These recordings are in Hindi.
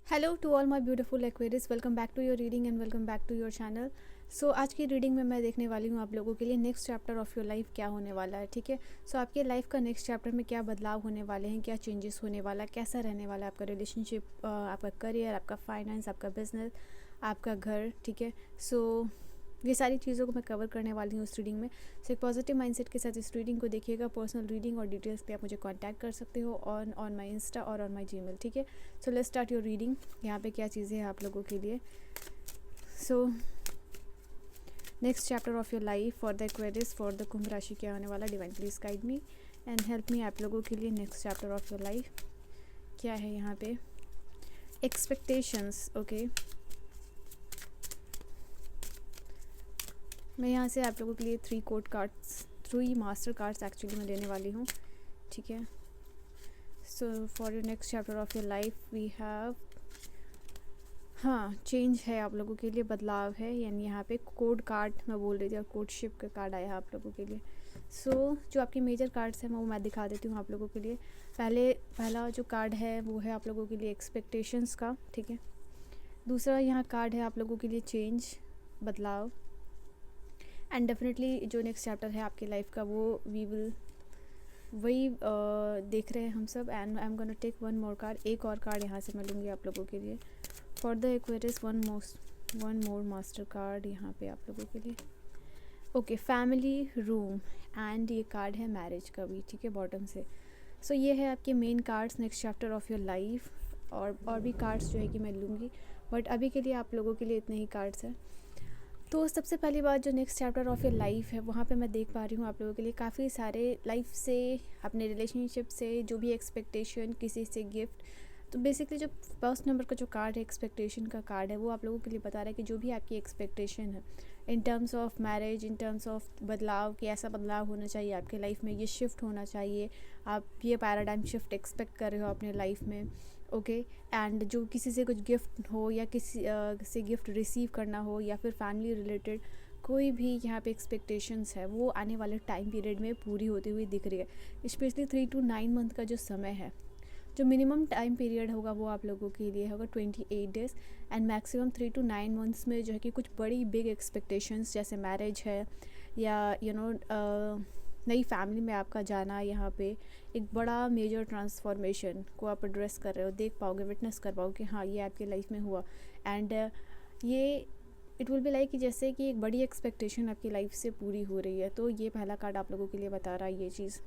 Hello to all my beautiful Aquarius, welcome back to your reading and welcome back to your channel. So आज की रीडिंग में मैं देखने वाली हूँ आप लोगों के लिए next chapter of your life क्या होने वाला है। ठीक है, सो आपके लाइफ का नेक्स्ट चैप्टर में क्या बदलाव होने वाले हैं, क्या चेंजेस होने वाला है, कैसा रहने वाला है आपका रिलेशनशिप, आपका करियर, आपका फाइनेंस, आपका बिजनेस, आपका घर। ठीक है, सो ये सारी चीज़ों को मैं कवर करने वाली हूँ इस रीडिंग में। सो एक पॉजिटिव माइंडसेट के साथ इस रीडिंग को देखिएगा। पर्सनल रीडिंग और डिटेल्स पे आप मुझे कांटेक्ट कर सकते हो ऑन माय इंस्टा और ऑन माय जीमेल। ठीक है, so let's start your reading. यहाँ पे क्या चीज़ें हैं आप लोगों के लिए। So next chapter of your life for the Aquarius, for the कुंभ राशि क्या होने वाला। Divine please guide me and help me. आप लोगों के लिए next chapter of your life क्या है यहाँ पे। एक्सपेक्टेशंस। ओके, मैं यहाँ से आप लोगों के लिए 3 मास्टर कार्ड्स एक्चुअली मैं लेने वाली हूँ। ठीक है, so for your next chapter of your life we have, हाँ, चेंज है आप लोगों के लिए, बदलाव है। यानी यहाँ पे कोड कार्ड मैं बोल रही थी और कोडशिप का कार्ड आया है आप लोगों के लिए। सो जो आपकी मेजर कार्ड्स हैं वो मैं दिखा देती हूँ आप लोगों के लिए। पहला जो कार्ड है वो है आप लोगों के लिए एक्सपेक्टेशंस का। ठीक है, दूसरा यहाँ कार्ड है आप लोगों के लिए चेंज, बदलाव। एंड डेफिनेटली जो नेक्स्ट चैप्टर है आपकी लाइफ का वो वही देख रहे हैं हम सब। And I am gonna take one more card, एक और कार्ड यहाँ से मैं लूँगी आप लोगों के लिए। For the Aquarius one more master card यहाँ पे आप लोगों के लिए। ओके, फैमिली रूम एंड ये कार्ड है मैरिज का भी। ठीक है, बॉटम से। सो ये है आपके main cards next chapter of your life. और भी कार्ड्स जो है कि मैं लूँगी, बट अभी के लिए आप लोगों के लिए इतने ही कार्ड्स हैं। तो सबसे पहली बात, जो next chapter of your life है वहाँ पे मैं देख पा रही हूँ आप लोगों के लिए काफ़ी सारे लाइफ से, अपने रिलेशनशिप से जो भी एक्सपेक्टेशन, किसी से गिफ्ट। तो बेसिकली जो फर्स्ट नंबर का जो कार्ड है, एक्सपेक्टेशन का कार्ड है, वो आप लोगों के लिए बता रहा है कि जो भी आपकी एक्सपेक्टेशन है in terms of marriage, in terms of बदलाव, कि ऐसा बदलाव होना चाहिए आपके लाइफ में, ये शिफ्ट होना चाहिए, आप ये पैराडाइम शिफ्ट एक्सपेक्ट कर रहे हो अपने लाइफ में। ओके, एंड जो किसी से कुछ गिफ्ट हो या किसी से गिफ्ट रिसीव करना हो या फिर फैमिली रिलेटेड कोई भी यहाँ पे एक्सपेक्टेशंस है वो आने वाले टाइम पीरियड में पूरी होती हुई दिख रही है। स्पेशली 3 to 9 मंथ का जो समय है, जो मिनिमम टाइम पीरियड होगा वो आप लोगों के लिए होगा 28 days. And maximum 3 to 9 months में जो है कि कुछ बड़ी बिग एक्सपेक्टेशंस जैसे मैरिज है या नई फैमिली में आपका जाना, यहाँ पे एक बड़ा मेजर ट्रांसफॉर्मेशन को आप एड्रेस कर रहे हो, देख पाओगे, विटनेस कर पाओगे कि हाँ ये आपके लाइफ में हुआ। एंड ये इट विल बी लाइक कि जैसे कि एक बड़ी एक्सपेक्टेशन आपकी लाइफ से पूरी हो रही है। तो ये पहला कार्ड आप लोगों के लिए बता रहा है ये चीज़।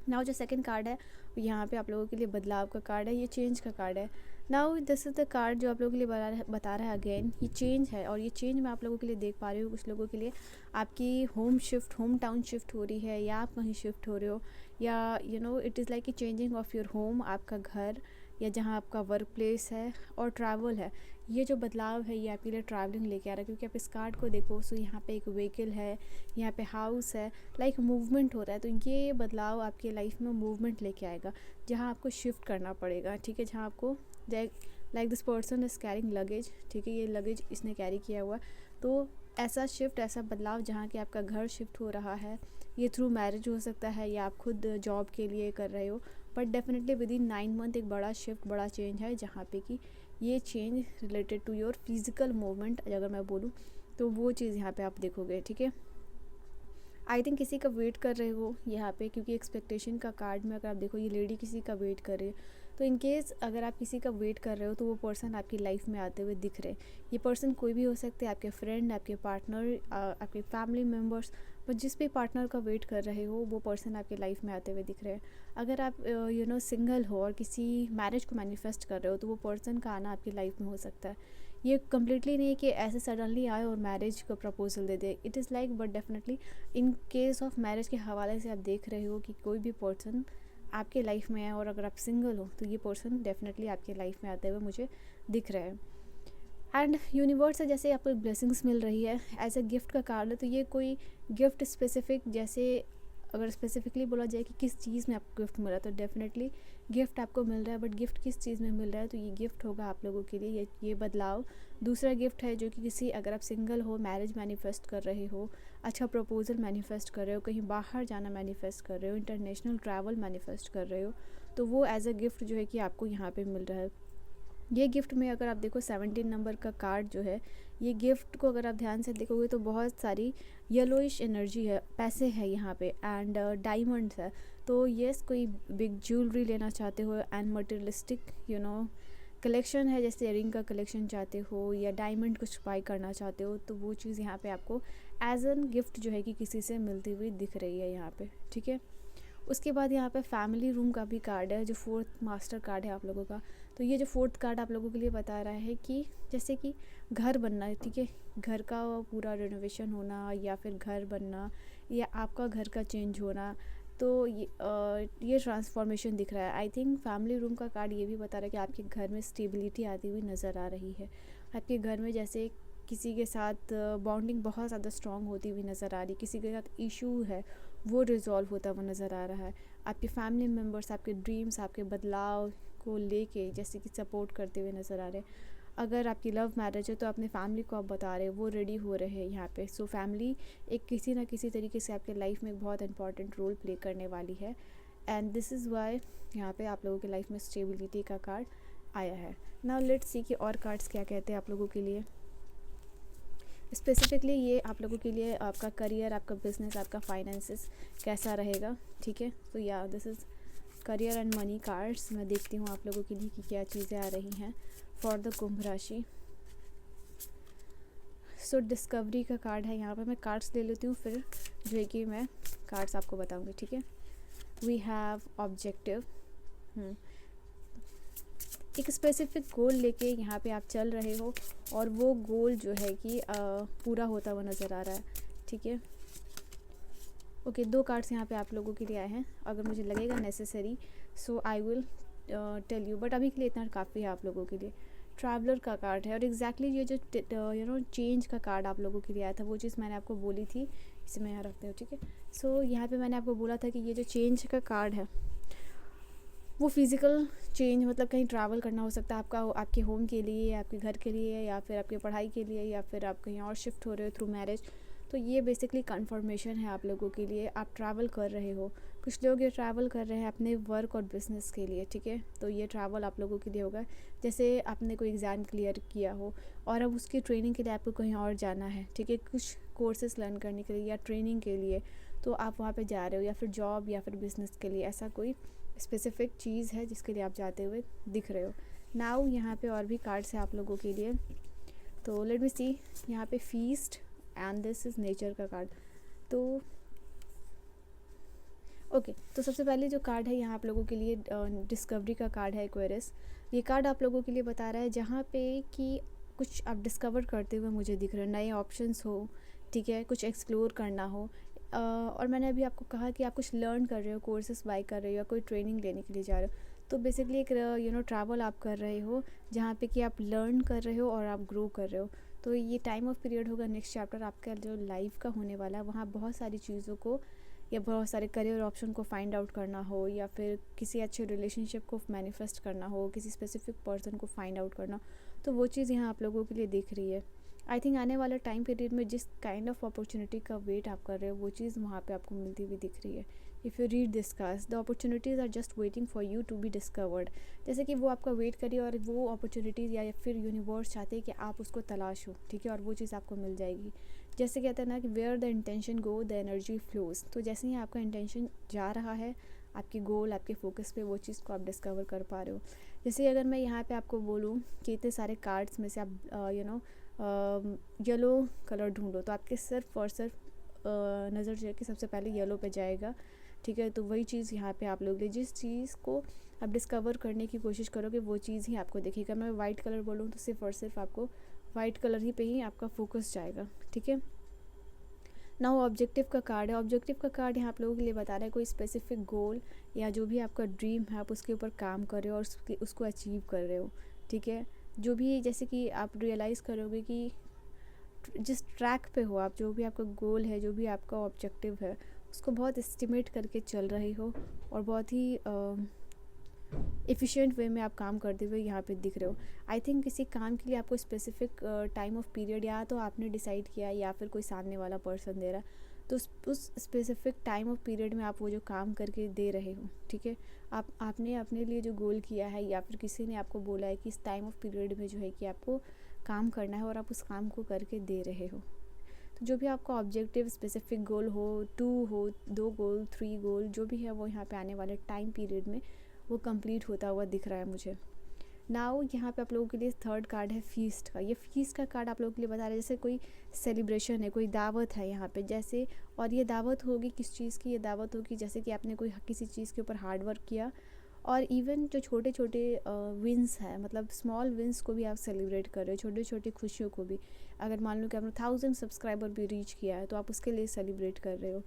नाउ जो सेकंड कार्ड है यहाँ पे आप लोगों के लिए बदलाव का कार्ड है, ये चेंज का कार्ड है। Now this is the card जो आप लोगों के लिए बता रहा है अगेन, ये चेंज है। और ये चेंज मैं आप लोगों के लिए देख पा रही हूँ, कुछ लोगों के लिए आपकी होम टाउन शिफ्ट हो रही है, या आप कहीं शिफ्ट हो रहे हो, या इट इज़ लाइक कि चेंजिंग ऑफ योर होम, आपका घर या जहाँ आपका वर्क प्लेस है, और ट्रैवल है। ये जो बदलाव है ये आपके लिए ट्रैवलिंग लेके आ रहा है, क्योंकि आप इस कार्ड को देखो, सो यहाँ पे एक व्हीकल है, यहाँ पे हाउस है, लाइक मूवमेंट हो रहा है। तो ये बदलाव आपके लाइफ में मूवमेंट लेके आएगा, जहाँ आपको शिफ्ट करना पड़ेगा। ठीक है, जहाँ आपको like this person is carrying luggage. ठीक है, ये लगेज इसने कैरी किया हुआ। तो ऐसा शिफ्ट, ऐसा बदलाव जहाँ कि आपका घर शिफ्ट हो रहा है, ये थ्रू मैरिज हो सकता है या आप खुद जॉब के लिए कर रहे हो, but definitely with in 9 month एक बड़ा शिफ्ट, बड़ा चेंज है, जहाँ पे कि ये change related to your physical movement अगर मैं बोलूँ तो वो चीज़ यहाँ पे आप देखोगे। ठीक है, आई थिंक किसी का वेट कर रहे हो यहाँ पे, क्योंकि एक्सपेक्टेशन का कार्ड में अगर आप देखो ये लेडी किसी का वेट कर रही है। तो इन केस अगर आप किसी का वेट कर रहे हो तो वो पर्सन आपकी लाइफ में आते हुए दिख रहे हैं। ये पर्सन कोई भी हो सकते हैं, आपके फ्रेंड, आपके पार्टनर, आपके फैमिली मेम्बर्स, बट जिस भी पार्टनर का वेट कर रहे हो वो पर्सन आपके लाइफ में आते हुए दिख रहे हैं। अगर आप सिंगल हो और किसी मैरिज को मैनिफेस्ट कर रहे हो तो वो पर्सन का आना आपकी लाइफ में हो सकता है। ये कम्प्लीटली नहीं है कि ऐसे सडनली आए और मैरिज का proposal they they, it is like, but definitely in case of marriage के हवाले से आप देख रहे हो कि कोई भी पर्सन आपके लाइफ में है, और अगर आप सिंगल हो तो ये पर्सन डेफिनेटली आपके लाइफ में आते हुए मुझे दिख रहा है। एंड यूनिवर्स से जैसे आपको ब्लेसिंग्स मिल रही है, एज अ गिफ्ट का कार्ड है। तो ये कोई गिफ्ट स्पेसिफिक, जैसे अगर स्पेसिफिकली बोला जाए कि किस चीज़ में आपको गिफ्ट मिला, तो डेफिनेटली गिफ्ट आपको मिल रहा है, बट गिफ्ट किस चीज़ में मिल रहा है, तो ये गिफ्ट होगा आप लोगों के लिए ये बदलाव। दूसरा गिफ्ट है जो कि किसी, अगर आप सिंगल हो, मैरिज मैनिफेस्ट कर रहे हो, अच्छा प्रपोजल मैनिफेस्ट कर रहे हो, कहीं बाहर जाना मैनिफेस्ट कर रहे हो, इंटरनेशनल ट्रैवल मैनिफेस्ट कर रहे हो, तो वो एज अ गिफ्ट जो है कि आपको यहाँ पे मिल रहा है। ये गिफ्ट में अगर आप देखो 17 नंबर का कार्ड जो है, ये गिफ्ट को अगर आप ध्यान से देखोगे तो बहुत सारी येलोइश एनर्जी है, पैसे है यहाँ पे एंड डायमंड्स है। तो यस, कोई बिग ज्वेलरी लेना चाहते हो एंड मटेरियलिस्टिक कलेक्शन है, जैसे रिंग का कलेक्शन चाहते हो या डायमंड कुछ बाई करना चाहते हो, तो वो चीज़ यहाँ पे आपको एज एन गिफ्ट जो है कि किसी से मिलती हुई दिख रही है यहाँ पे, ठीक है। उसके बाद यहाँ पे फैमिली रूम का भी कार्ड है, जो 4th मास्टर कार्ड है आप लोगों का। तो ये जो 4th कार्ड आप लोगों के लिए बता रहा है कि जैसे कि घर बनना है, ठीक है, घर का पूरा रेनोवेशन होना या फिर घर बनना या आपका घर का चेंज होना, तो ये ट्रांसफॉर्मेशन दिख रहा है। आई थिंक फैमिली रूम का कार्ड ये भी बता रहा है कि आपके घर में स्टेबिलिटी आती हुई नज़र आ रही है। आपके घर में जैसे किसी के साथ बॉन्डिंग बहुत ज़्यादा स्ट्रॉन्ग होती हुई नज़र आ रही है, किसी के साथ इशू है वो रिजॉल्व होता हुआ नज़र आ रहा है। आपके फैमिली मेम्बर्स आपके ड्रीम्स, आपके बदलाव को लेके जैसे कि सपोर्ट करते हुए नज़र आ रहे हैं। अगर आपकी लव मैरिज है तो अपने फैमिली को आप बता रहे हैं, वो रेडी हो रहे हैं यहाँ पे। सो फैमिली एक किसी ना किसी तरीके से आपके लाइफ में एक बहुत इंपॉर्टेंट रोल प्ले करने वाली है एंड दिस इज़ वाई यहाँ पे आप लोगों की लाइफ में स्टेबिलिटी का कार्ड आया है। नाउ लेट्स सी कि और कार्ड्स क्या कहते हैं आप लोगों के लिए। स्पेसिफिकली ये आप लोगों के लिए आपका करियर, आपका बिजनेस, आपका फाइनेंसेस कैसा रहेगा, ठीक है। तो या this is career and money cards. मैं देखती हूँ आप लोगों के लिए कि क्या चीज़ें आ रही हैं फॉर द कुंभ राशि। सो डिस्कवरी का कार्ड है यहाँ पे। मैं कार्ड्स ले लेती हूँ, फिर जो है कि मैं कार्ड्स आपको बताऊँगी, ठीक है। वी हैव ऑब्जेक्टिव, एक स्पेसिफिक गोल लेके यहाँ पे आप चल रहे हो और वो गोल जो है कि पूरा होता हुआ नज़र आ रहा है, ठीक है। ओके, 2 कार्ड्स यहाँ पे आप लोगों के लिए आए हैं। अगर मुझे लगेगा necessary so I will tell you, but अभी के लिए इतना काफ़ी है आप लोगों के लिए। ट्रैवलर का कार्ड है और एग्जैक्टली ये जो चेंज का कार्ड आप लोगों के लिए आया था, वो चीज़ मैंने आपको बोली थी। इसे मैं यहाँ रखती हूँ, ठीक है। सो यहाँ पे मैंने आपको बोला था कि ये जो चेंज का कार्ड है वो फिज़िकल चेंज, मतलब कहीं ट्रैवल करना हो सकता है आपका, आपके होम के लिए, आपके घर के लिए, या फिर आपकी पढ़ाई के लिए, या फिर आप कहीं और शिफ्ट हो रहे हो थ्रू मैरिज। तो ये बेसिकली कंफर्मेशन है आप लोगों के लिए। आप ट्रैवल कर रहे हो, कुछ लोग ये ट्रैवल कर रहे हैं अपने वर्क और बिजनेस के लिए, ठीक है। तो ये ट्रैवल आप लोगों के लिए होगा। जैसे आपने कोई एग्ज़ाम क्लियर किया हो और अब उसकी ट्रेनिंग के लिए आपको कहीं और जाना है, ठीक है, कुछ कोर्सेज लर्न करने के लिए या ट्रेनिंग के लिए, तो आप वहाँ पे जा रहे हो, या फिर जॉब या फिर बिज़नेस के लिए, ऐसा कोई स्पेसिफिक चीज़ है जिसके लिए आप जाते हुए दिख रहे हो। नाउ यहाँ पे और भी कार्ड्स हैं आप लोगों के लिए। तो लेट मी सी, यहाँ पे feast and this is nature का कार्ड। तो ओके, तो सबसे पहले जो कार्ड है यहाँ आप लोगों के लिए डिस्कवरी का कार्ड है, एक्वेरियस। ये कार्ड आप लोगों के लिए बता रहा है जहाँ पे कि कुछ आप डिस्कवर करते हुए मुझे दिख रहे हैं, नए ऑप्शंस हो, ठीक है, कुछ एक्सप्लोर करना हो। और मैंने अभी आपको कहा कि आप कुछ लर्न कर रहे हो, कोर्सेस बाय कर रहे हो या कोई ट्रेनिंग लेने के लिए जा रहे हो। तो बेसिकली एक ट्रैवल आप कर रहे हो जहाँ पे कि आप लर्न कर रहे हो और आप ग्रो कर रहे हो। तो ये टाइम ऑफ पीरियड होगा, नेक्स्ट चैप्टर आपका जो लाइफ का होने वाला है, वहाँ बहुत सारी चीज़ों को या बहुत सारे करियर ऑप्शन को फाइंड आउट करना हो, या फिर किसी अच्छे रिलेशनशिप को मैनिफेस्ट करना हो, किसी स्पेसिफिक पर्सन को फाइंड आउट करना, तो वो चीज़ यहाँ आप लोगों के लिए दिख रही है। आई थिंक आने वाले टाइम पीरियड में जिस काइंड ऑफ अपॉर्चुनिटी का वेट आप कर रहे हो, वो चीज़ वहाँ पे आपको मिलती हुई दिख रही है। If you read this cards, the opportunities are just waiting for you to be discovered. जैसे कि वो आपका वेट करिए और वो अपॉर्चुनिटीज़ या फिर यूनिवर्स चाहते हैं कि आप उसको तलाशो, ठीक है, और वो चीज़ आपको मिल जाएगी। जैसे कहते हैं ना कि where the intention go the energy flows. तो जैसे ही आपका इंटेंशन जा रहा है आपके गोल, आपके फोकस पे, वो चीज़ को आप डिस्कवर कर पा रहे हो। जैसे अगर मैं यहाँ पे आपको बोलूँ कि इतने सारे कार्ड्स में से आप येलो कलर ढूंढो, तो आपके सिर्फ और सिर्फ नज़र जो है कि सबसे पहले येलो पे जाएगा, ठीक है। तो वही चीज़ यहाँ पे आप लोग जिस चीज़ को आप डिस्कवर करने की कोशिश करोगे वो चीज़ ही आपको दिखेगा। मैं वाइट कलर बोलूँ तो सिर्फ और सिर्फ आपको वाइट कलर ही पे ही आपका फोकस जाएगा, ठीक है। नाउ ऑब्जेक्टिव का कार्ड है। ऑब्जेक्टिव का कार्ड यहाँ आप लोगों के लिए बता रहा है कोई स्पेसिफिक गोल या जो भी आपका ड्रीम है आप उसके ऊपर काम कर रहे हो और उसको अचीव कर रहे हो, ठीक है। जो भी जैसे कि आप रियलाइज़ करोगे कि जिस ट्रैक पे हो आप, जो भी आपका गोल है, जो भी आपका ऑब्जेक्टिव है, उसको बहुत एस्टिमेट करके चल रहे हो और बहुत ही एफिशिएंट वे में आप काम करते हुए यहाँ पे दिख रहे हो। आई थिंक किसी काम के लिए आपको स्पेसिफिक टाइम ऑफ पीरियड या तो आपने डिसाइड किया या फिर कोई सामने वाला पर्सन दे रहा है, तो उस स्पेसिफिक टाइम ऑफ पीरियड में आप वो जो काम करके दे रहे हो, ठीक है, आपने अपने लिए जो गोल किया है या फिर किसी ने आपको बोला है कि इस टाइम ऑफ पीरियड में जो है कि आपको काम करना है और आप उस काम को करके दे रहे हो। तो जो भी आपका ऑब्जेक्टिव स्पेसिफिक गोल हो, 2 हो, 2 गोल, 3 गोल, जो भी है वो यहाँ पे आने वाले टाइम पीरियड में वो कंप्लीट होता हुआ दिख रहा है मुझे। नाउ यहाँ पे आप लोगों के लिए थर्ड कार्ड है फीस्ट का। ये फीस्ट का कार्ड आप लोगों के लिए बता रहा है जैसे कोई सेलिब्रेशन है, कोई दावत है यहाँ पे जैसे, और ये दावत होगी किस चीज़ की, ये दावत होगी जैसे कि आपने कोई किसी चीज़ के ऊपर हार्ड वर्क किया, और इवन जो छोटे छोटे विंस हैं, मतलब स्मॉल विंस को भी आप सेलिब्रेट कर रहे हो, छोटे छोटे खुशियों को भी। अगर मान लो कि आपने 1000 सब्सक्राइबर भी रीच किया है तो आप उसके लिए सेलिब्रेट कर रहे हो।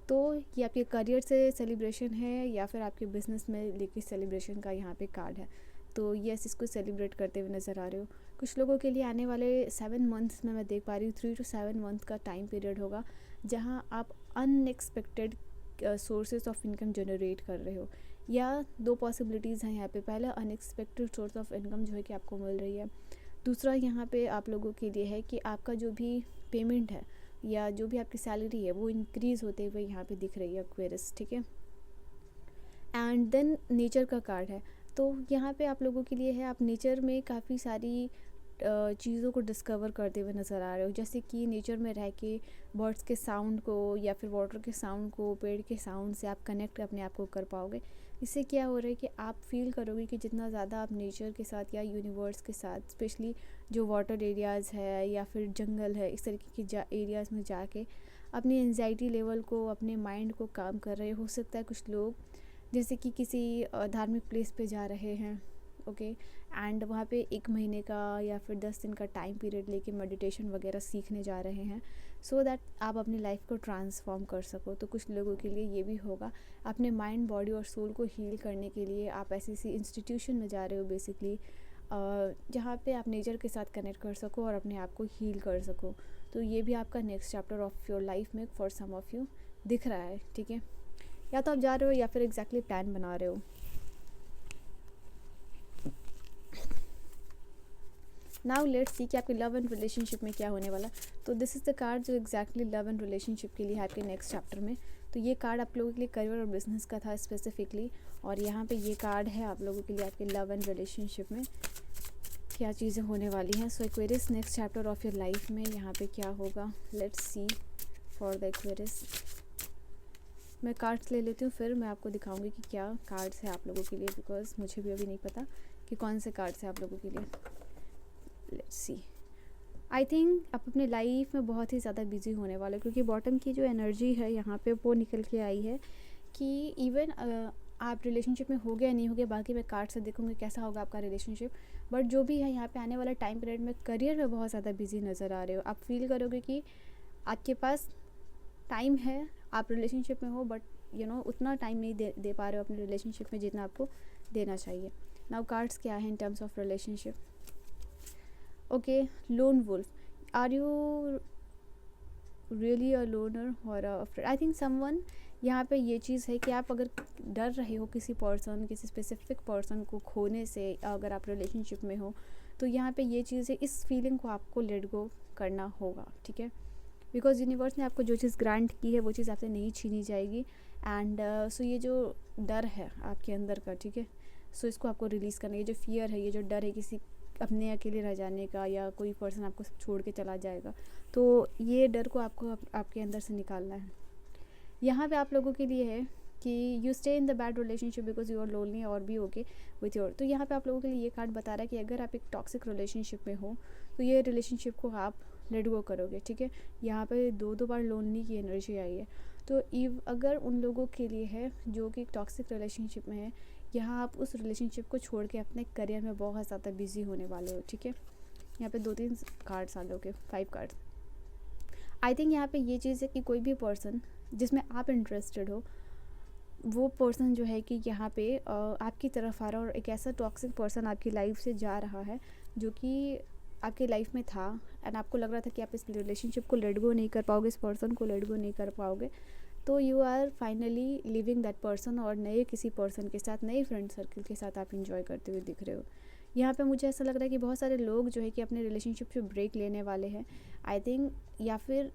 तो ये आपके करियर से सेलिब्रेशन है या फिर आपके बिजनेस में लेके सेलिब्रेशन का यहाँ पे कार्ड है। तो यस, इसको सेलिब्रेट करते हुए नज़र आ रहे हो। कुछ लोगों के लिए आने वाले 7 मंथ्स में मैं देख पा रही हूँ 3 to 7 मंथ का टाइम पीरियड होगा जहाँ आप unexpected sources of income generate कर रहे हो। या 2 पॉसिबिलिटीज़ हैं यहाँ पे। पहला, अनएक्सपेक्टेड सोर्स ऑफ इनकम जो है कि आपको मिल रही है। दूसरा यहाँ पे आप लोगों के लिए है कि आपका जो भी पेमेंट है या जो भी आपकी सैलरी है वो इंक्रीज़ होते हुए यहाँ पे दिख रही है एक्वेरियस, ठीक है। एंड देन नेचर का कार्ड है। तो यहाँ पे आप लोगों के लिए है, आप नेचर में काफ़ी सारी चीज़ों को डिस्कवर करते हुए नज़र आ रहे हो, जैसे कि नेचर में रह के बर्ड्स के साउंड को या फिर वाटर के साउंड को, पेड़ के साउंड से आप कनेक्ट अपने आप को कर पाओगे। इससे क्या हो रहा है कि आप फील करोगे कि जितना ज़्यादा आप नेचर के साथ या यूनिवर्स के साथ, स्पेशली जो वाटर एरियाज़ है या फिर जंगल है, इस तरीके के एरियाज़ में जाके अपनी एंजाइटी लेवल को, अपने माइंड को काम कर रहे हो सकता है कुछ लोग जैसे कि किसी धार्मिक प्लेस पे जा रहे हैं, ओके, एंड वहाँ पे 1 महीने का या फिर 10 दिन का टाइम पीरियड लेके मेडिटेशन वगैरह सीखने जा रहे हैं सो दैट आप अपनी लाइफ को ट्रांसफॉर्म कर सको। तो कुछ लोगों के लिए ये भी होगा, अपने माइंड, बॉडी और सोल को हील करने के लिए आप ऐसी इंस्टीट्यूशन में जा रहे हो बेसिकली, जहाँ पे आप नेचर के साथ कनेक्ट कर सको और अपने आप को हील कर सको। तो ये भी आपका next chapter of your life में फॉर सम ऑफ यू दिख रहा है, ठीक है। या तो आप जा रहे हो या फिर एग्जैक्टली प्लान बना रहे हो। नाउ लेट्स सी कि आपके लव एंड रिलेशनशिप में क्या होने वाला। तो दिस इज़ द कार्ड जो एग्जैक्टली लव एंड रिलेशनशिप के लिए है आपके नेक्स्ट चैप्टर में। तो ये कार्ड आप लोगों के लिए करियर और बिजनेस का था स्पेसिफिकली, और यहाँ पे ये कार्ड है आप लोगों के लिए आपके लव एंड रिलेशनशिप में क्या चीज़ें होने वाली हैं। So Aquarius next chapter of your life में यहाँ पे क्या होगा, let's see for the Aquarius. मैं कार्ड्स ले लेती हूँ, फिर मैं आपको दिखाऊंगी कि क्या कार्ड्स है आप लोगों के लिए, बिकॉज मुझे भी अभी नहीं पता कि कौन से कार्ड्स हैं आप लोगों के लिए। Let's see. आई थिंक आप अपने लाइफ में बहुत ही ज़्यादा बिजी होने वाले, क्योंकि बॉटम की जो एनर्जी है यहाँ पे वो निकल के आई है कि इवन आप रिलेशनशिप में हो गया नहीं हो गया, बाकी मैं कार्ड से देखूँगी कैसा होगा आपका रिलेशनशिप, बट जो भी है यहाँ पे आने वाला टाइम पीरियड में करियर में बहुत ज़्यादा बिजी नज़र आ रहे हो। आप फील करोगे कि आपके पास टाइम है, आप रिलेशनशिप में हो, बट यू नो उतना टाइम नहीं दे पा रहे हो अपने रिलेशनशिप में जितना आपको देना चाहिए। नाउ कार्ड्स क्या है in terms of relationship. Okay, lone wolf, are you really a loner or a friend? I think someone, यहाँ पे ये चीज़ है कि आप अगर डर रहे हो किसी पर्सन, किसी स्पेसिफिक पर्सन को खोने से, अगर आप रिलेशनशिप में हो, तो यहाँ पे ये चीज़ है, इस फीलिंग को आपको लेट गो करना होगा, ठीक है। बिकॉज यूनिवर्स ने आपको जो चीज़ ग्रांट की है वो चीज़ आपसे नहीं छीनी जाएगी। एंड सो ये जो डर है आपके अंदर का, ठीक है, सो इसको आपको रिलीज़ करना है। ये जो फियर है, ये जो डर है किसी अपने अकेले रह जाने का या कोई पर्सन आपको छोड़ के चला जाएगा, तो ये डर को आपको आपके अंदर से निकालना है। यहाँ पे आप लोगों के लिए है कि you stay in the bad relationship because you are lonely और बी ओके विथ योर। तो यहाँ पे आप लोगों के लिए ये कार्ड बता रहा है कि अगर आप एक टॉक्सिक रिलेशनशिप में हो तो ये रिलेशनशिप को आप लेट गो करोगे, ठीक है। यहाँ पे 2 बार लोनली की एनर्जी आई है। तो अगर उन लोगों के लिए है जो कि टॉक्सिक रिलेशनशिप में है, यहाँ आप उस रिलेशनशिप को छोड़ के अपने करियर में बहुत ज़्यादा बिजी होने वाले हो, ठीक है। यहाँ पे 2-3 कार्ड्स आ गए, ओके 5 कार्ड्स। आई थिंक यहाँ पे ये चीज़ है कि कोई भी पर्सन जिसमें आप इंटरेस्टेड हो, वो पर्सन जो है कि यहाँ पे आपकी तरफ आ रहा है, और एक ऐसा टॉक्सिक पर्सन आपकी लाइफ से जा रहा है जो कि आपकी लाइफ में था, एंड आपको लग रहा था कि आप इस रिलेशनशिप को लेट गो नहीं कर पाओगे, इस पर्सन को लेट गो नहीं कर पाओगे। तो you are finally living that person, और नए किसी पर्सन के साथ, नए फ्रेंड सर्कल के साथ आप इंजॉय करते हुए दिख रहे हो। यहाँ पे मुझे ऐसा लग रहा है कि बहुत सारे लोग जो है कि अपने रिलेशनशिप से ब्रेक लेने वाले हैं, आई थिंक, या फिर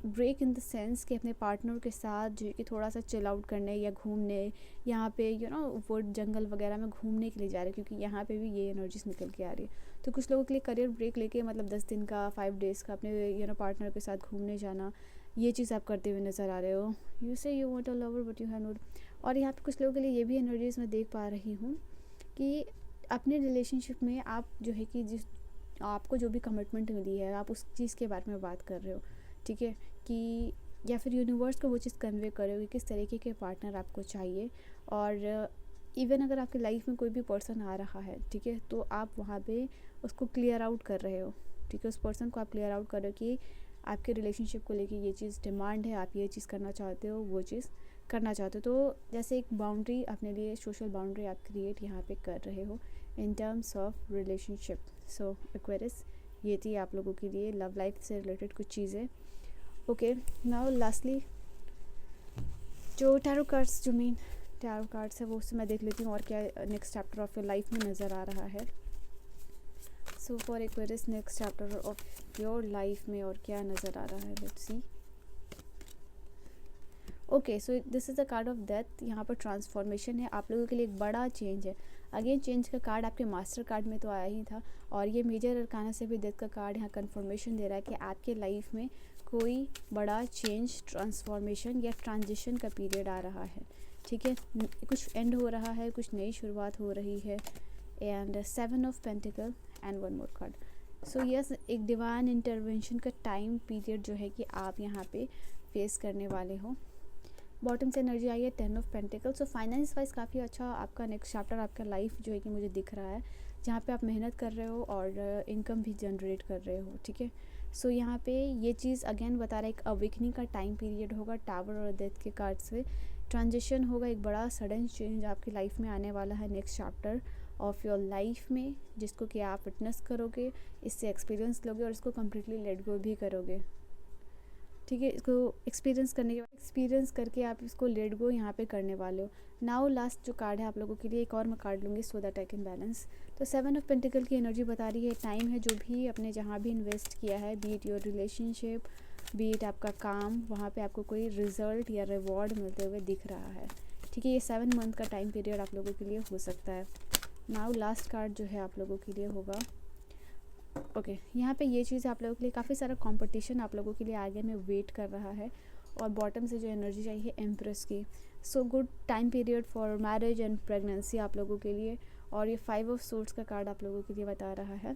ब्रेक इन द सेंस कि अपने पार्टनर के साथ जो कि थोड़ा सा चिल आउट करने या घूमने, यहाँ पे वुड जंगल वगैरह में घूमने के लिए जा रहे हैं, क्योंकि यहाँ पे भी ये एनर्जीज निकल के आ रही है। तो कुछ लोगों के लिए करियर ब्रेक लेके मतलब 10 दिन का 5 डेज़ का अपने पार्टनर के साथ घूमने जाना, ये चीज़ आप करते हुए नज़र आ रहे हो। यू से you want a lover but you have not. और यहाँ पे कुछ लोगों के लिए ये भी एनर्जीज मैं देख पा रही हूँ कि अपने रिलेशनशिप में आप जो है कि जिस आपको जो भी कमिटमेंट मिली है आप उस चीज़ के बारे में बात कर रहे हो, ठीक है, कि या फिर यूनिवर्स को वो चीज़ कन्वे कर रहे हो कि किस तरीके के पार्टनर आपको चाहिए। और इवन अगर आपकी लाइफ में कोई भी पर्सन आ रहा है, ठीक है, तो आप वहाँ पे उसको क्लियर आउट कर रहे हो, ठीक है, उस पर्सन को आप क्लियर आउट कर रहे हो कि आपके रिलेशनशिप को लेके ये चीज़ डिमांड है, आप ये चीज़ करना चाहते हो, वो चीज़ करना चाहते हो। तो जैसे एक बाउंड्री अपने लिए, सोशल बाउंड्री आप क्रिएट यहाँ पे कर रहे हो इन terms of relationship. So Aquarius, ये थी आप लोगों के लिए लव लाइफ से रिलेटेड कुछ चीज़ें। ओके, नाउ लास्टली जो टैरो कार्ड्स, जो मेन टैरो कार्ड्स है वो उससे मैं देख लेती हूँ और क्या next chapter of your life में नज़र आ रहा है। So for Aquarius next chapter of your life में और क्या नज़र आ रहा है, let's see. Okay, so this is the card of death. यहाँ पर ट्रांसफॉर्मेशन है, आप लोगों के लिए एक बड़ा चेंज है। अगेन चेंज का कार्ड आपके मास्टर कार्ड में तो आया ही था, और ये मेजर अरकाना से भी डेथ का कार्ड यहाँ कन्फर्मेशन दे रहा है कि आपके लाइफ में कोई बड़ा चेंज, ट्रांसफॉर्मेशन या ट्रांजिशन का पीरियड आ रहा है, ठीक है, कुछ एंड हो रहा है, कुछ नई शुरुआत हो रही है। And 7 of pentacle and 1 more card. So yes, एक डिवाइन इंटरवेंशन का टाइम पीरियड जो है कि आप यहाँ पे फेस करने वाले हो। बॉटम से एनर्जी आई है 10 of pentacle. So finance wise काफ़ी अच्छा आपका नेक्स्ट चैप्टर, आपका लाइफ जो है कि मुझे दिख रहा है, जहाँ पे आप मेहनत कर रहे हो और इनकम भी जनरेट कर रहे हो, ठीक है। सो यहाँ पे ये चीज़ अगेन बता रहा है एक अवेकनिंग का टाइम पीरियड होगा, टावर और डेथ के कार्ड से ट्रांजिशन होगा, एक बड़ा सडन चेंज आपकी लाइफ में आने वाला है next chapter of your life में, जिसको कि आप विटनेस करोगे, इससे एक्सपीरियंस लोगे और इसको कम्प्लीटली लेट गो भी करोगे, ठीक है। इसको एक्सपीरियंस करने के बाद, एक्सपीरियंस करके आप इसको लेट गो यहाँ पे करने वाले हो। नाउ लास्ट जो कार्ड है आप लोगों के लिए, एक और मैं कार्ड लूँगी so that I can balance. तो 7 ऑफ पेंटिकल की एनर्जी बता रही है टाइम है, जो भी अपने जहाँ भी इन्वेस्ट किया है, B it your relationship, B it आपका काम, वहाँ पे आपको कोई रिजल्ट या रिवॉर्ड मिलते हुए दिख रहा है, ठीक है। ये 7 मंथ का टाइम पीरियड आप लोगों के लिए हो सकता है। नाउ लास्ट कार्ड जो है आप लोगों के लिए होगा, ओके, यहाँ पे ये चीज़ आप लोगों के लिए काफ़ी सारा कंपटीशन आप लोगों के लिए आगे में वेट कर रहा है। और बॉटम से जो एनर्जी चाहिए एम्प्रेस की। So good time period for marriage and pregnancy आप लोगों के लिए। और ये 5 ऑफ सोर्ड्स का कार्ड आप लोगों के लिए बता रहा है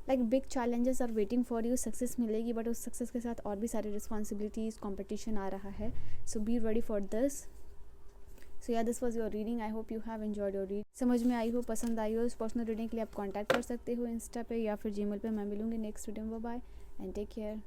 like big challenges are waiting for you. Success मिलेगी बट उस सक्सेस के साथ और भी सारी रिस्पॉन्सिबिलिटीज़, कॉम्पिटिशन आ रहा है। सो बी रेडी फॉर दिस। सो या this was your reading. I hope you have enjoyed your read. समझ में आई हो, पसंद आई हो, इस पर्सनल रीडिंग के लिए आप कांटेक्ट कर सकते हो इंस्टा पे या फिर जीमेल पे। मैं मिलूंगी नेक्स्ट वीडियो में। Bye and take care.